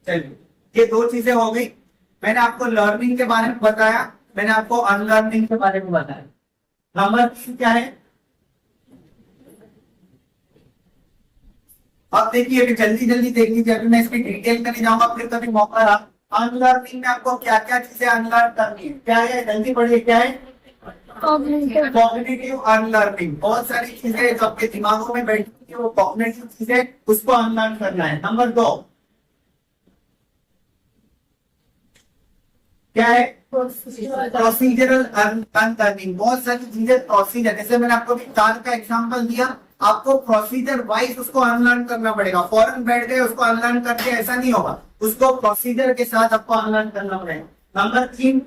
चलिए, ये दो चीजें हो गई। मैंने आपको लर्निंग के बारे में बताया, मैंने आपको अनलर्निंग के बारे में बताया। नंबर 3 क्या है? अब देखिए, अभी जल्दी जल्दी देख लीजिए, अभी मैं इसकी डिटेल में नहीं जाऊंगा, फिर कभी मौका रहा। अनलर्निंग में आपको क्या क्या चीजें अनलर्न करनी है, क्या है, जल्दी पढ़िए, क्या है? Cognitive unlearning. बहुत सारी चीजें जो आपके दिमागों में बैठी है, वो कॉग्निटिव चीजें, उसको अनलर्न करना है। नंबर 2 क्या है? Procedural unlearning. बहुत सारी चीजें प्रोसीजर, जैसे मैंने आपको कार का एग्जांपल दिया, आपको प्रोसीजर वाइज उसको अनलर्न करना पड़ेगा। फौरन बैठ गए उसको अनलर्न करके ऐसा नहीं होगा, उसको प्रोसीजर के साथ आपको अनलर्न करना पड़ेगा। Number 3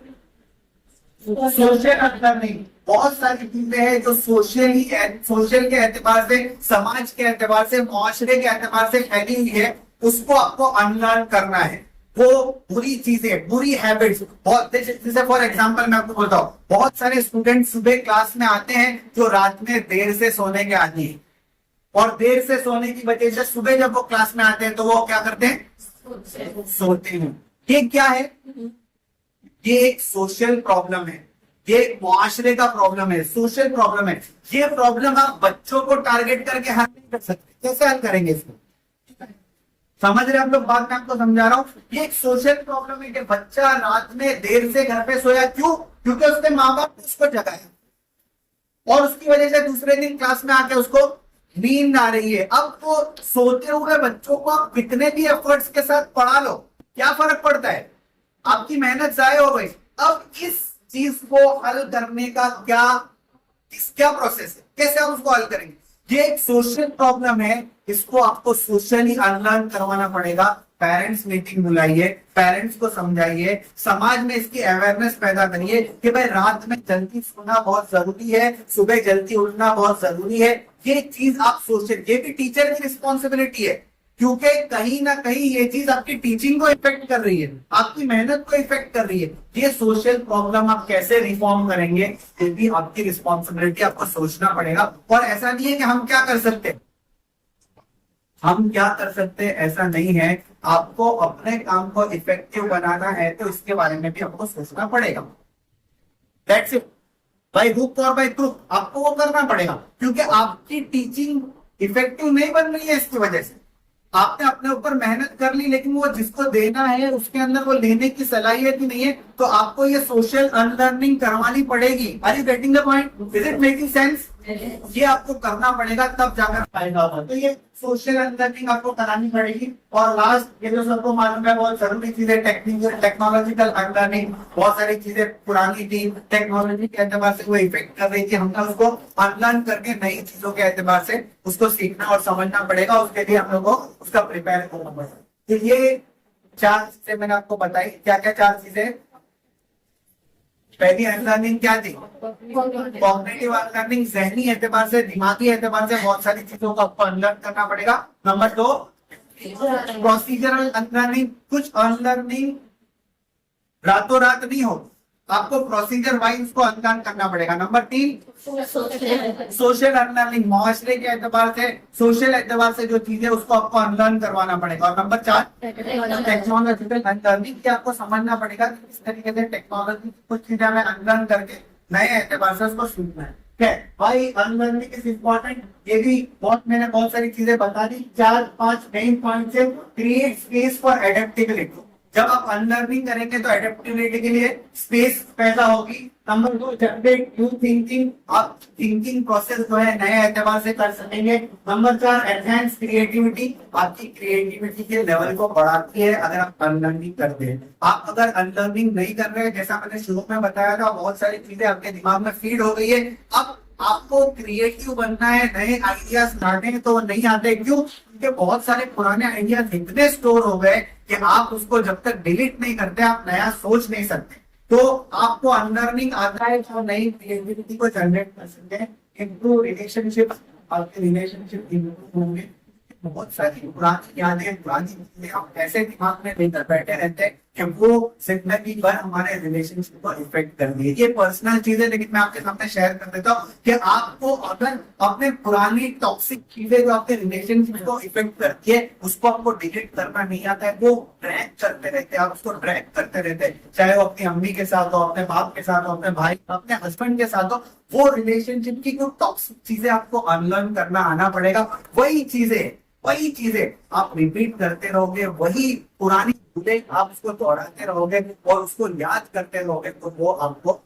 social unlearning. बहुत सारी चीजें हैं जो सोशल के एतबार से, समाज के एतबार से, मुआशरे के एतबार से फैली हुई है, उसको आपको अनलर्न करना है। वो बुरी चीजें, बुरी हैबिट्स, बहुत, जैसे फॉर एग्जांपल मैं आपको बताऊं, बहुत सारे स्टूडेंट सुबह क्लास में आते हैं जो रात में देर से सोने के आदी हैं, और देर से सोने की वजह से सुबह जब वो क्लास में आते हैं तो वो क्या करते हैं? सोते हैं। ये क्या है? ये एक सोशल प्रॉब्लम है, ये मुआशरे का प्रॉब्लम है, सोशल प्रॉब्लम है। ये प्रॉब्लम आप बच्चों को टारगेट करके हल नहीं कर सकते। कैसे हल करेंगे इसको? समझ रहे आप लोग बात? मैं आपको समझा रहा हूँ। ये एक सोशल प्रॉब्लम है कि बच्चा रात में देर से घर पे सोया, क्यों? क्योंकि उसके माँ बाप ने उसको जगाया और उसकी वजह से दूसरे दिन क्लास में आके उसको नींद आ रही है। अब वो सोते हुए बच्चों को आप कितने भी एफर्ट्स के साथ पढ़ा लो, क्या फर्क पड़ता है? आपकी मेहनत जाया हो गई। अब इस चीज को हल करने का क्या प्रोसेस है, कैसे आप उसको हल करेंगे? ये एक सोशल प्रॉब्लम है, इसको आपको सोशली अनलर्न करवाना पड़ेगा। पेरेंट्स मीटिंग बुलाइए, पेरेंट्स को समझाइए, समाज में इसकी अवेयरनेस पैदा करिए कि भाई रात में जल्दी सोना बहुत जरूरी है, सुबह जल्दी उठना बहुत जरूरी है। ये चीज आप सोचें, ये भी टीचर की रिस्पॉन्सिबिलिटी है, क्योंकि कहीं ना कहीं ये चीज आपकी टीचिंग को इफेक्ट कर रही है, आपकी मेहनत को इफेक्ट कर रही है। ये सोशल प्रॉब्लम आप कैसे रिफॉर्म करेंगे, ये भी आपकी रिस्पॉन्सिबिलिटी, आपको सोचना पड़ेगा। और ऐसा नहीं है कि हम क्या कर सकते, ऐसा नहीं है। आपको अपने काम को इफेक्टिव बनाना है तो इसके बारे में भी आपको सोचना पड़ेगा। That's it. बाय हुक और बाय क्रुक आपको वो करना पड़ेगा, क्योंकि आपकी टीचिंग इफेक्टिव नहीं बन रही है इसकी वजह से। आपने अपने ऊपर मेहनत कर ली, लेकिन वो जिसको देना है उसके अंदर वो लेने की सलाहियत ही नहीं है, तो आपको ये सोशल अनलर्निंग करवानी पड़ेगी। Are you getting the point? Is it making sense? ये आपको करना पड़ेगा, तब जाकर फायदा होगा। तो ये सोशल अनलर्निंग आपको करानी पड़ेगी। और लास्ट, ये जो सबको मालूम है, बहुत जरूरी चीजें टेक्नोलॉजिकल अनलर्निंग। बहुत सारी चीजें पुरानी थी, टेक्नोलॉजी के एतबार से वो इफेक्ट कर रही थी, हमने उसको अनलर्न करके नई चीजों के एतबार से उसको सीखना और समझना पड़ेगा। उसके लिए हम लोग को उसका प्रिपेयर करना पड़ेगा। तो ये 4 चीजें मैंने आपको बताई। क्या क्या 4 चीजें? पहली अनलर्निंग क्या थी? Cognitive unlearning. जहनी एतबार से, दिमागी एतबार से बहुत सारी चीजों को आपको अनलर्न करना पड़ेगा। Number 2 procedural unlearning. कुछ अनलर्निंग रातों रात नहीं हो, आपको प्रोसीजर वाइज को अनलर्न करना पड़ेगा। Number 3 social unlearning. मुआशरे के एतबार से, सोशल एतबार से जो चीजें उसको आपको अनलर्न करवाना पड़ेगा। और नंबर 4 टेक्नोलॉजिकल अनलर्निंग, कि आपको समझना पड़ेगा कि किस तरीके से टेक्नोलॉजी कुछ चीजें हमें अनलर्न करके नए एतबार से उसको सीखना है। भाई अनलर्निंग इज इम्पोर्टेंट। ये भी मैंने बहुत सारी चीजें बता दी। 4-5 मेन पॉइंट से क्रिएट स्पेस फॉर एडेप्टेबिलिटी। जब आप अनलर्निंग करेंगे तो एडेप्टेबिलिटी के लिए स्पेस पैदा होगी। Number 2 generate new thinking. आप थिंकिंग प्रोसेस जो है नए एतबार से कर सकेंगे। Number 4 enhance creativity. आपकी क्रिएटिविटी के लेवल को बढ़ाती है अगर आप अनलर्निंग करते हैं। आप अगर अनलर्निंग नहीं कर रहे हैं, जैसा मैंने शुरू में बताया था, बहुत सारी चीजें आपके दिमाग में फीड हो गई है। अब आपको क्रिएटिव बनना है, नए आइडियाज लाने हैं, तो वो नहीं आते। क्यों? क्योंकि बहुत सारे पुराने आइडियाज इतने स्टोर हो गए कि आप उसको जब तक डिलीट नहीं करते आप नया सोच नहीं सकते। तो आपको अनलर्निंग आता है जो नई क्रिएटिविटी को जनरेट कर सकते हैं। इम्प्रूव रिलेशनशिप, आपके रिलेशनशिप इम्प्रूव होंगे। बहुत सारी पुरानी यादें, पुरानी चीजें आप ऐसे दिमाग में लेकर बैठे रहते हैं कि वो जिंदगी भर हमारे रिलेशनशिप को इफेक्ट कर दी है। ये पर्सनल चीज है, लेकिन मैं आपके सामने शेयर कर देता हूँ कि आपको अगर अपने पुरानी टॉक्सिक चीजें जो आपके रिलेशनशिप को इफेक्ट करती है उसको आपको डिलीट करना नहीं आता है, वो ड्रैग करते रहते हैं, आप उसको ड्रैग करते रहते हैं, चाहे वो अपनी अम्मी के साथ हो, अपने बाप के साथ हो, अपने भाई, अपने हस्बैंड के साथ हो, वो रिलेशनशिप की जो टॉक्सिक चीजें आपको अनलर्न करना आना पड़ेगा। वही चीजें आप रिपीट करते रहोगे, वही पुरानी भूलें आप उसको दोहराते रहोगे और उसको याद करते रहोगे, तो वो आपको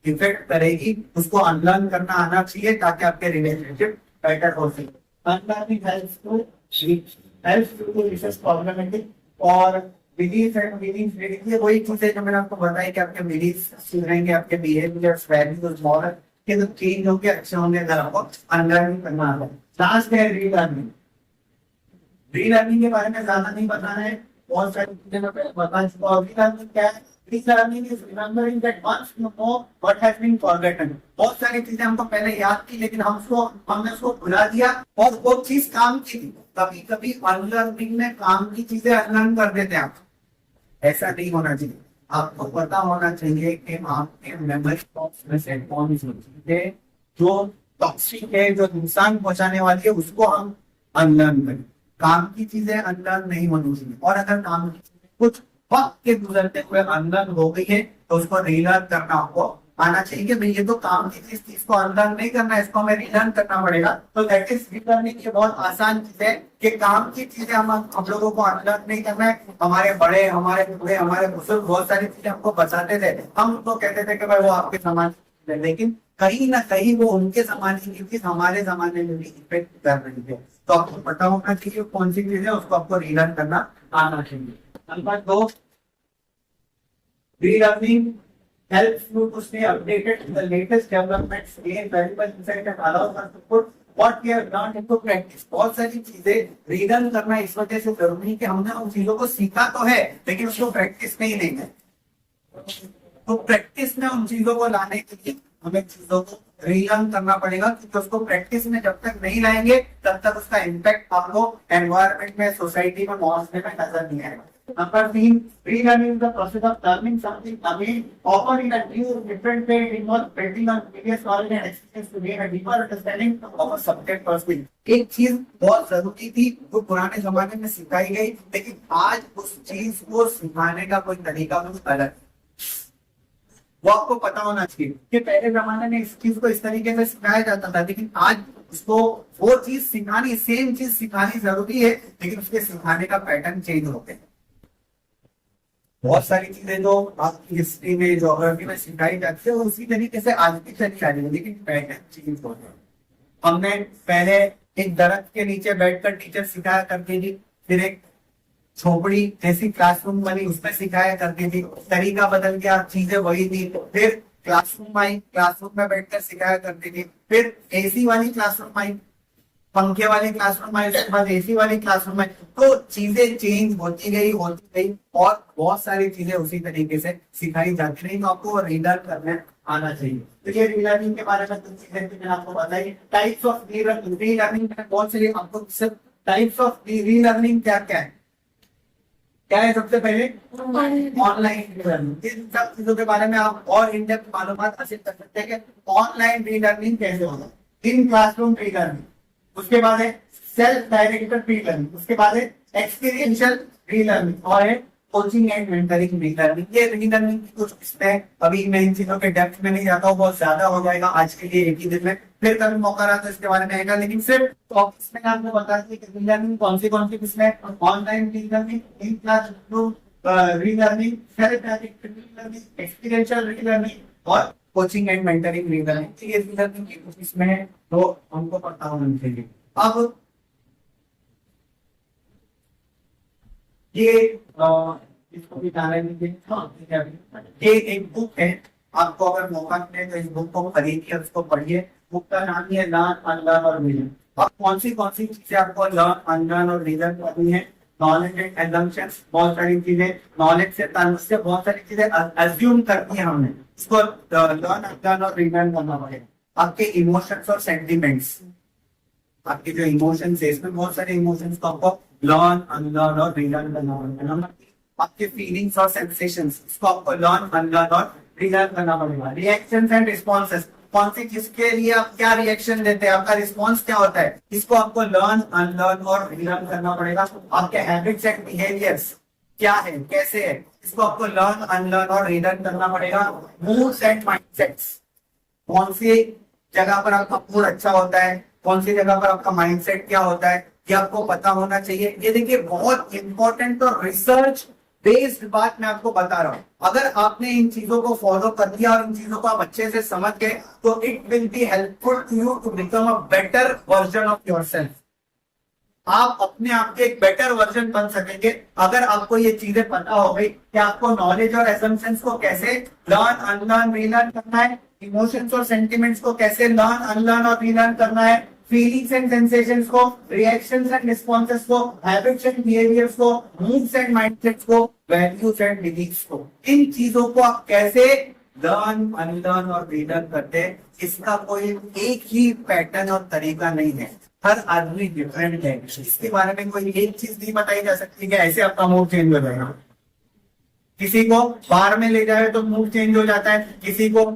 इफेक्ट करेगी। उसको अनलर्न करना आना चाहिए ताकि आपके रिलेशनशिप बेटर हो सके। Unlearning helps to reassess problematic और बिलीफ एंड बिलीफ ये वही चीजें जो मैंने आपको बताई कि आपके बिलीफ सुधरेंगे, आपके बिहेवियर्स, वैल्यूज, मॉरल के जो चेंज होंगे, अच्छे होंगे, अगर आपको अनलर्निंग करना आता है। लास्ट है रीलर्निंग। रीलर्निंग के बारे में ज्यादा नहीं बताना है, बहुत सारी चीजें मैं पहले बता चुका हूं। रीलर्निंग क्या है? Relearning is remembering that once you know what has been forgotten. बहुत सारी चीजें हमको पहले याद थी लेकिन हमने उसको भुला दिया और वो चीज काम की थी। कभी कभी अनलर्निंग में काम की चीजें अनलर्न कर देते हैं आप। ऐसा नहीं होना चाहिए। आपको पता होना चाहिए कि आपके मेमोरी बॉक्स में से कौन सी चीजें जो टॉक्सिक है, जो नुकसान पहुंचाने वाली है, उसको हम अनलर्न करें। काम की चीजें अनलर्न नहीं होनी चाहिए। और अगर काम की चीजें कुछ वक्त के गुजरते हुए अनलर्न हो गई है तो उसको रीलर्न करना आपको आना चाहिए कि भाई ये तो काम की चीज को अनलर्न नहीं करना है, इसको हमें रीलर्न करना पड़ेगा। तो दैट इज रीलर्निंग की बहुत आसान चीज है कि काम की चीजें हम लोगों को अनलर्न नहीं करना है। हमारे बड़े, हमारे बूढ़े, हमारे बुजुर्ग बहुत सारी चीजें हमको बताते थे, हम उनको कहते थे कि भाई वो आपके समान है, लेकिन कहीं ना कहीं वो उनके जमाने की चीज हमारे जमाने में भी इफेक्ट कर रही है। तो आपको पता होना चाहिए कौन सी चीज है, उसको आपको रीलर्न करना आना चाहिए। Number 2, relearning helps you to stay updated with the latest developments, gain valuable insight and allows us to put what we have learned into practice। बहुत सारी चीजें रीलर्न करना इस वजह से जरूरी है कि हमने उन चीजों को सीखा तो है लेकिन उसको प्रैक्टिस नहीं देंगे। तो प्रैक्टिस में उन चीजों को लाने के लिए हमें चीजों को रीलर्न करना पड़ेगा, क्योंकि उसको प्रैक्टिस में जब तक नहीं लाएंगे तब तक उसका इम्पैक्ट आपको एनवायरमेंट में, सोसाइटी में, माहौल में नजर नहीं आएगा। Number 3, relearning is the process of learning something again, often in a new, different way. It involves building on previous knowledge and experience to gain a deeper understanding of a subject or skill। एक चीज बहुत जरूरी थी वो पुराने जमाने में सिखाई गई, लेकिन आज उस चीज को सिखाने का कोई तरीका कुछ अलग है। वो आपको पता होना चाहिए कि पहले जमाने में इस चीज को इस तरीके से सिखाया जाता था, लेकिन आज उसको वो चीज सिखानी, सेम चीज सिखानी जरूरी है, लेकिन उसके सिखाने का पैटर्न चेंज होते हैं। बहुत सारी चीजें जो आपकी हिस्ट्री में, ज्योग्राफी में सिखाई जाती है उसी तरीके से आज भी चली जा रही है, लेकिन पैटर्न चेंज होते हैं। हमने पहले एक दरख्त के नीचे बैठकर टीचर सिखाया करती थी, फिर एक झोपड़ी जैसी क्लासरूम बनी उसमें सिखाया करती थी, तरीका बदल गया, चीजें वही थी। फिर क्लासरूम आई, क्लासरूम में बैठकर सिखाया करती थी, फिर एसी वाली क्लासरूम आई, पंखे वाली क्लासरूम आई, उसके बाद एसी वाली क्लासरूम आई। तो चीजें चेंज होती गई और बहुत सारी चीजें उसी तरीके से सिखाई जाती रही। तो आपको रीलर्न करने आना चाहिए। तो ये रीलर्निंग के बारे में कुछ चीजें मैंने आपको बताई। टाइप्स ऑफ रीलर्निंग बहुत सारी आपको सिर्फ टाइप्स ऑफ रीलर्निंग क्या क्या है, क्या है? सबसे पहले ऑनलाइन रीलर्निंग। इन सब चीजों के बारे में आप और इन डेप्थ मालूमात हासिल कर सकते हैं कि ऑनलाइन रीलर्निंग कैसे होगा। इन क्लासरूम रीलर्निंग, उसके बाद है सेल्फ डायरेक्टेड रीलर्निंग, उसके बाद है एक्सपीरियंशियल रीलर्निंग और है कोचिंग एंड मेंटरिंग रीलर्निंग। ये रीलर्निंग की कुछ इसमें अभी मैं इन चीजों के डेप्थ में नहीं जाता हूँ, बहुत ज्यादा हो जाएगा आज के लिए एक ही दिन में, फिर कभी मौका रहा तो इसके बारे में आएगा। लेकिन सिर्फ टॉपिक्स में आपको बता दें कि रीलर्निंग कौन सी किसमें, online relearning, in classroom relearning, self directed relearning, experiential relearning और कोचिंग एंड मेंटरिंग रीलर्निंग। ये रीलर्निंग की कुछ इसमें है तो हमको पता होना चाहिए। अब ये इसको भी जाने दीजिए। ये एक बुक है, आपको अगर मौका मिले तो इस बुक को खरीदिए, उसको पढ़िए। बुक का नाम है लर्न, अनलर्न और रीलर्न। अब कौन सी चीजें आपको लर्न, अनलर्न और रीलर्न करनी है? नॉलेज एंड एजम्पशंस, बहुत सारी चीजें नॉलेज से बहुत सारी चीजें अज्यूम करती है हमने, इसको लर्न, अनलर्न और रीलर्न करना पड़ेगा। आपके इमोशंस और सेंटिमेंट्स, आपके जो इमोशंस है इसमें बहुत सारे इमोशंस को आपको लर्न, अनलर्न और रीलर्न करना पड़ेगा। आपके फीलिंग्स और सेंसेशंस, इसको आपको लर्न, अनलर्न और रीलर्न करना पड़ेगा। रिएक्शंस एंड रिस्पॉन्सेस, कौन सी चीज के लिए आप क्या रिएक्शन देते हैं, आपका रिस्पॉन्स क्या होता है, इसको आपको लर्न, अनलर्न और रीलर्न करना पड़ेगा। आपके हैबिट्स एंड बिहेवियर्स क्या है, कैसे है, इसको आपको लर्न, अनलर्न और रीलर्न करना पड़ेगा। मूड्स एंड माइंडसेट्स, कौन सी जगह पर आपका मूड अच्छा होता है, कौन सी जगह पर आपका माइंडसेट क्या होता है, ये आपको पता होना चाहिए। ये देखिए बहुत इंपॉर्टेंट और रिसर्च बेस्ड बात मैं आपको बता रहा हूं। अगर आपने इन चीजों को फॉलो कर दिया और इन चीजों को आप अच्छे से समझ गए तो it will be helpful to you to become a better version of yourself. आप अपने आप के एक बेटर वर्जन बन सकेंगे अगर आपको ये चीजें पता हो गई कि आपको नॉलेज और एसम्पशंस को कैसे लर्न, अनलर्न, रीलर्न करना है, इमोशंस और सेंटिमेंट्स को कैसे लर्न, अनलर्न और रीलर्न करना है, फीलिंग्स एंड सेंसेशंस को, रिएक्शंस एंड रिस्पॉन्सेस को, हैबिट्स एंड बिहेवियर्स को, मूड्स एंड माइंडसेट्स को, वैल्यूज एंड बिलीफ्स को, इन चीजों को आप कैसे लर्न, अनलर्न और रीलर्न करते हैं, इसका कोई एक ही पैटर्न और तरीका नहीं है। हर आदमी डिफरेंट है, इसके बारे में कोई एक चीज नहीं बताई जा सकती कि ऐसे आपका मूड चेंज हो जाएगा। किसी को बाहर में ले जाए तो मूड चेंज हो जाता है, किसी को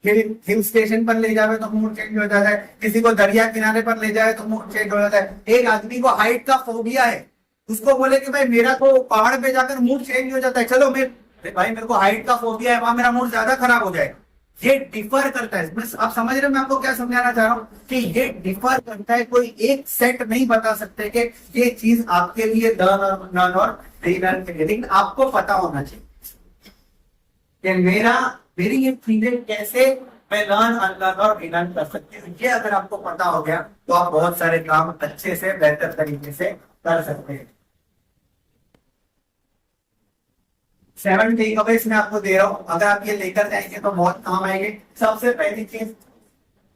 हिल स्टेशन पर ले जाए तो मूड चेंज हो जाता है, किसी को दरिया किनारे पर ले जाए तो मूड चेंज हो जाता है। एक आदमी को हाइट का फोबिया है, उसको बोले कि भाई मेरा तो पहाड़ पे जाकर मूड चेंज हो जाता है, चलो भाई मेरे को हाइट का फोबिया है, वहां मेरा मूड ज्यादा खराब हो जाए। ये डिफर करता है, आप समझ रहे हो मैं आपको क्या समझाना चाह रहा हूँ कि ये डिफर करता है। कोई एक सेट नहीं बता सकते कि ये चीज आपके लिए लर्न और रीलर्न के लिए, लेकिन आपको पता होना चाहिए कि मेरी ये चीजें कैसे मैं लर्न, अनलर्न और रीलर्न कर सकती हूँ। ये अगर आपको पता हो गया तो आप बहुत सारे काम अच्छे से, बेहतर तरीके से कर सकते हैं। 7 टेकअवेज मैं आपको दे रहा हूं, अगर आप ये लेकर जाएंगे तो बहुत काम आएंगे। सबसे पहली चीज,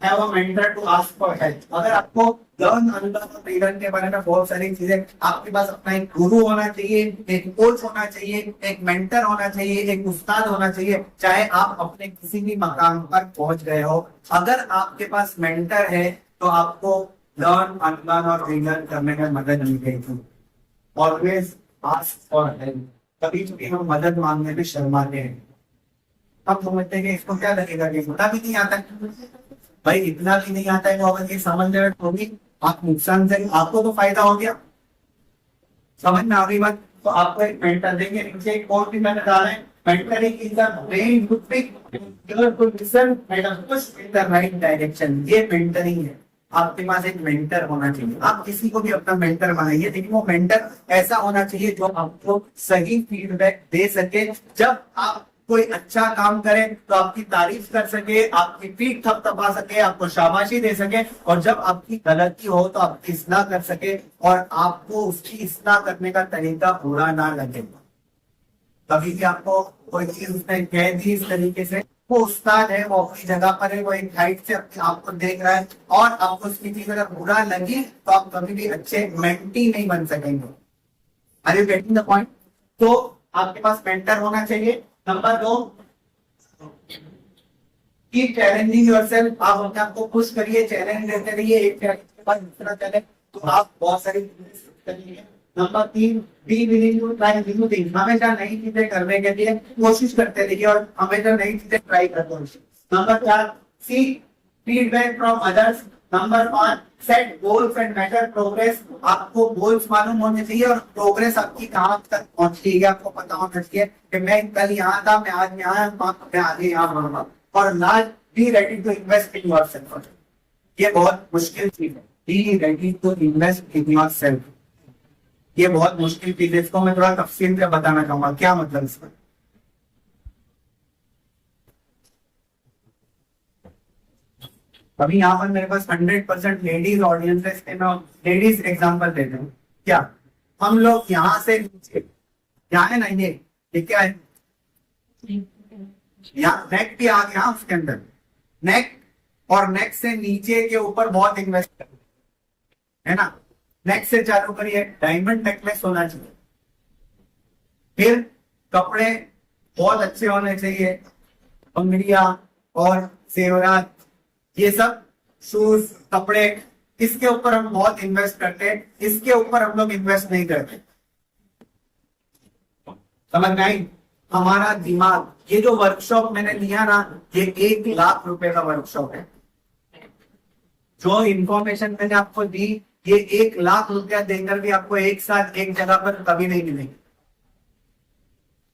have a mentor to ask for help. अगर आपको लर्न, अनलर्न और रीलर्न के बारे में बहुत सारी चीजें, आपके पास अपना एक गुरु होना चाहिए, एक कोच होना चाहिए, एक मेंटर होना चाहिए, एक उस्ताद होना चाहिए, चाहे आप अपने किसी भी मकाम पर पहुंच गए हो। अगर आपके पास मेंटर है तो आपको लर्न, अनलर्न और रीलर्न करने में मदद मिलेगी। Always ask for help. कभी कभी हम मदद मांगने में शर्माते हैं, हम समझते हैं कि इसको क्या लगेगा, कि इतना भी नहीं आता है। भाई इतना भी नहीं आता है तो अगर ये समझ में होगी आप नुकसान से, आपको तो फायदा हो गया, समझ में आ गई बात। तो आपको एक मेंटर देंगे, नीचे एक और भी मैंने डाला है, mentoring is the brain to pick to listen and push in the right direction. ये मेंटरिंग है। आपके पास एक मेंटर होना चाहिए। आप किसी को भी अपना मेंटर बनाइए, लेकिन वो मेंटर ऐसा होना चाहिए जो आपको सही फीडबैक दे सके। जब आप कोई अच्छा काम करे तो आपकी तारीफ कर सके, आपकी पीठ थपथपा सके, आपको शाबाशी दे सके, और जब आपकी गलती हो तो आपकी इस्लाह कर सके और आपको उसकी इस्लाह करने का तरीका बुरा ना लगे। कभी भी आपको कोई चीज उसने कह दी इस तरीके से, वो उस्ताद है, वो अपनी जगह पर है, वो एक हाइट से आपको देख रहा है और आपको उसकी चीज अगर बुरा लगी तो आप कभी भी अच्छे मेंटी नहीं बन सकेंगे। Are you getting the point? तो आपके पास मेंटर होना चाहिए। Number 2, keep challenging yourself. आप अपने आप को पुश करिए, चैलेंज देते रहिए, एक चैलेंज के बाद दूसरा चैलेंज, तो आप बहुत सारी करिए। Number 3, be willing to try new things. हमेशा नई चीजें करने के लिए कोशिश करते रहिए और हमेशा नई चीजें ट्राई करते रहिए। Number 4, seek feedback from others. Number 5, set goals and measure progress. आपको गोल्स मालूम होने चाहिए और प्रोग्रेस आपकी कहाँ तक पहुंची है आपको पता होना चाहिए कि मैं कल यहाँ था, मैं आज यहाँ, मैं आगे यहाँ बढ़ूंगा। और last, be ready to invest in yourself. ये बहुत मुश्किल चीज है, be ready to invest in yourself. ये बहुत मुश्किल चीज है, इसको मैं थोड़ा तफसील से बताना चाहूंगा। क्या मतलब इसका? अभी यहाँ पर मेरे पास 100% लेडीज ऑडियंस है, इसलिए मैं लेडीज एग्जाम्पल देता हूँ। क्या हम लोग यहाँ से यहाँ है ना, ये क्या है, यहाँ नेक भी आ गया उसके अंदर, नेक और नेक से नीचे के ऊपर बहुत इन्वेस्ट है ना। नेक से चालू करिए, डायमंड नेकलेस होना चाहिए, फिर कपड़े बहुत अच्छे होने चाहिए, अंगड़ियां और जेवरात, ये सब शूज, कपड़े, इसके ऊपर हम बहुत इन्वेस्ट करते हैं, इसके ऊपर हम लोग इन्वेस्ट नहीं करते। समझ में आई? हमारा दिमाग, ये जो वर्कशॉप मैंने लिया ना, ये 1 लाख रुपए का वर्कशॉप है। जो इंफॉर्मेशन मैंने आपको दी, ये 1 लाख रुपया देकर भी आपको एक साथ एक जगह पर कभी नहीं मिलेगी।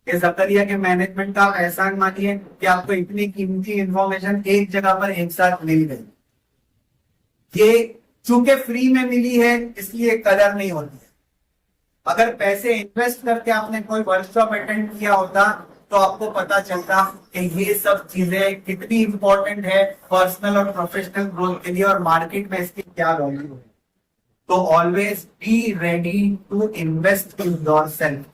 ये जकरिया के मैनेजमेंट का एहसान मानिए कि आपको इतनी कीमती इंफॉर्मेशन एक जगह पर एक साथ मिल गई। ये चूंकि फ्री में मिली है इसलिए कदर नहीं होती है। अगर पैसे इन्वेस्ट करके आपने कोई वर्कशॉप अटेंड किया होता तो आपको पता चलता कि ये सब चीजें कितनी इंपॉर्टेंट है पर्सनल और प्रोफेशनल ग्रोथ के लिए और मार्केट में इसकी क्या वैल्यू है। तो always be ready to invest in yourself.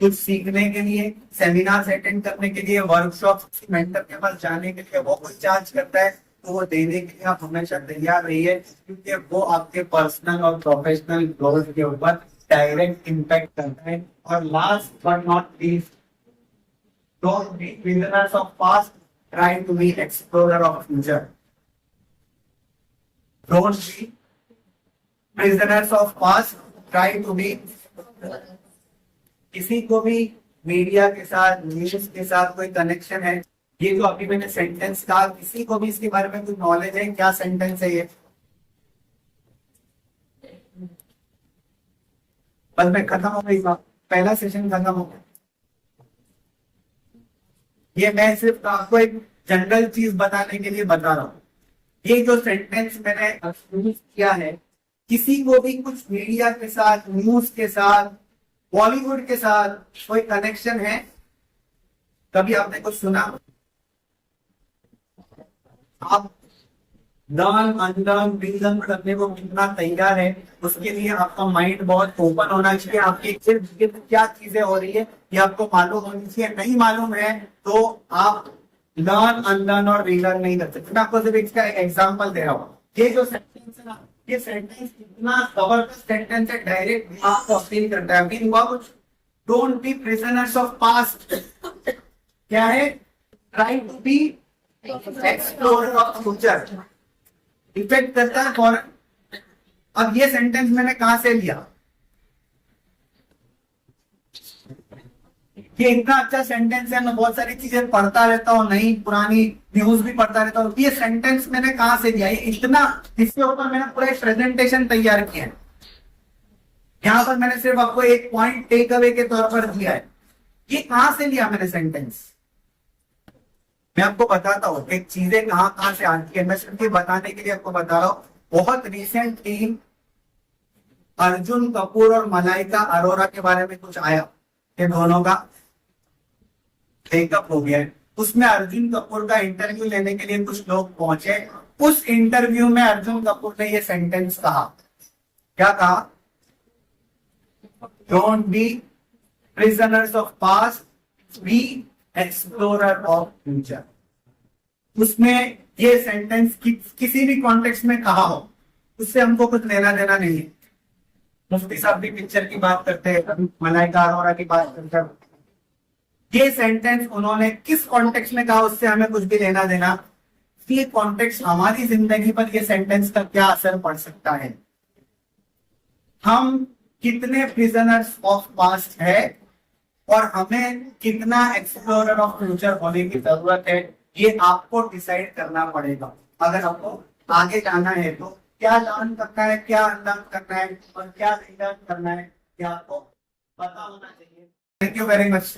कुछ सीखने के लिए, सेमिनार्स अटेंड करने के लिए, वर्कशॉप मेंटर के पास जाने के लिए वो कुछ चार्ज करता है तो वो देने के लिए आप हमेशा तैयार रहिए, क्योंकि वो आपके पर्सनल और प्रोफेशनल ग्रोथ के ऊपर डायरेक्ट इम्पैक्ट करता है। और last but not least, don't be prisoners of past, try to be explorer of future. Don't be prisoners of past, try to be। किसी को भी मीडिया के साथ, न्यूज के साथ कोई कनेक्शन है, ये जो अभी मैंने सेंटेंस कहा, किसी को भी इसके बारे में कुछ नॉलेज है? क्या सेंटेंस है ये? बस मैं खत्म हो गई, पहला सेशन खत्म हो गया। ये मैं सिर्फ आपको एक जनरल चीज बताने के लिए बता रहा हूँ। ये जो सेंटेंस मैंने यूज किया है, किसी को भी कुछ मीडिया के साथ, न्यूज के साथ, बॉलीवुड के साथ कोई कनेक्शन है? कभी आपने कुछ सुना? आप लर्न अनलर्न रीजन करने को कितना तैयार है, उसके लिए आपका माइंड बहुत ओपन होना चाहिए। आपकी सिर्फ क्या चीजें हो रही है ये आपको मालूम होनी चाहिए। नहीं मालूम है तो आप लर्न अनलर्न और रीलर्न नहीं कर सकते। मैं आपको सिर्फ इसका एग्जांपल दे रहा हूँ। ये जो सेंटेंस है ना, ये सेंटेंस इतना जबरदस्त सेंटेंस है, डायरेक्ट दिमाग को अपील करता है। Mean what? Don't be prisoners of past. क्या है? Try to be explorer of future. Effect करता है फॉर। अब ये सेंटेंस मैंने कहां से लिया? ये इतना अच्छा सेंटेंस है, मैं बहुत सारी चीजें पढ़ता रहता हूँ, नई पुरानी न्यूज भी पढ़ता रहता हूँ। ये सेंटेंस मैंने कहां से लिया? ये इतना, इसके ऊपर मैंने पूरा एक प्रेजेंटेशन तैयार किया है। यहां पर मैंने सिर्फ आपको एक पॉइंट टेक अवे के तौर पर दिया है। ये कहां से लिया मैंने सेंटेंस? मैं आपको बताता हूँ कि चीजें कहां कहां से आती है। मैं सिर्फ ये बताने के लिए आपको बता रहा हूँ। बहुत रिसेंटली अर्जुन कपूर और मलाइका अरोरा के बारे में कुछ आया कि दोनों का ब्रेकअप हो गया है। उसमें अर्जुन कपूर का इंटरव्यू लेने के लिए कुछ लोग पहुंचे। उस इंटरव्यू में अर्जुन कपूर ने ये सेंटेंस कहा। क्या कहा? Don't be prisoners of past, be explorer of future. उसमें ये सेंटेंस किसी भी कॉन्टेक्स्ट में कहा हो, उससे हमको कुछ लेना देना नहीं है। मुफ्ती साहब भी पिक्चर की बात करते हैं, मलाइका अरोरा की बात करते हैं। ये सेंटेंस उन्होंने किस कॉन्टेक्स्ट में कहा, उससे हमें कुछ भी लेना देना। ये कॉन्टेक्स्ट, हमारी जिंदगी पर ये सेंटेंस का क्या असर पड़ सकता है, हम कितने प्रिजनर्स ऑफ पास्ट है और हमें कितना एक्सप्लोरर ऑफ फ्यूचर होने की जरूरत है, ये आपको डिसाइड करना पड़ेगा। अगर आपको आगे जाना है तो क्या लर्न करना है, क्या अनलर्न करना है और क्या रिलर्न करना है, ये आपको पता होना चाहिए। Thank you very much.